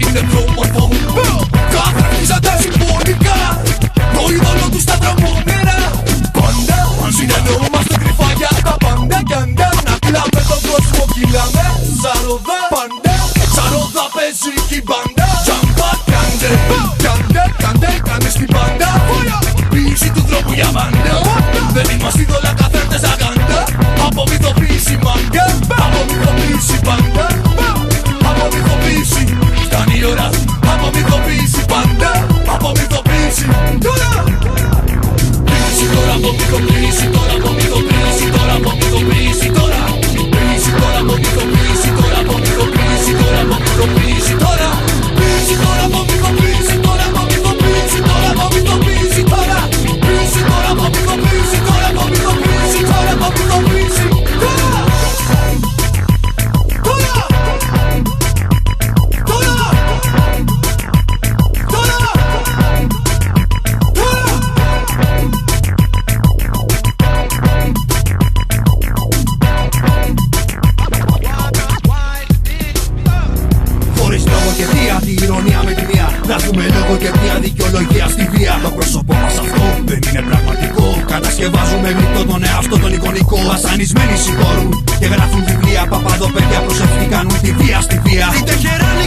είναι πιο όμορφο. Καθρεφτίζονται συμβολικά το είδωλο του στα δρομόνερα. Πάντα συνεννοούμαστε κρυφά για τα πάντα. Κι αν δεν ακλάμε τον κόσμο κυλάμε Σαροδά πάντα, Σαροδά παίζει κι η μπάντα. Τζαμπά κάντε, κάνε στην πάντα. Ποιήση του δρόμου για μάντα. Δεν είμαστε δόλα καθέντες αγάντα. Απομυθοποίηση μάγκα, απομυθοποίηση πάντα. Απομυθοποίηση, φτάνει η ώρα. Απομυθοποίηση πάντα, απομυθοποίηση. Τώρα! Ποιήση τώρα, απομυθοποίηση τώρα, απομυθοποίηση τώρα, απομυθοποίηση τώρα. Ποιήση τώρα, απομυθοποίηση τώρα, απομυθοποίηση τώρα, απομυθοποίηση τώρα. Ποιήση τώρα, απομυθοποίηση τώρα, απομυθοποίηση τώρα, απομυθοποίηση τώρα. Ποιήση τώρα, απομυθοποίηση τώρα, απομυθοποίηση τώρα, απομυθοποίηση τώρα. Τη ηρωνία με τη μία. Να έχουμε λόγο και μια δικαιολογία στη βία. Το πρόσωπό μας αυτό δεν είναι πραγματικό. Κατασκευάζουμε γλυπτό τον εαυτό τον εικονικό. Βασανισμένοι συγχωρούν και γράφουν βιβλία. Παπαδοπαίδια προσευχή κάνουν τη βία στη βία. Οι τεχεράνοι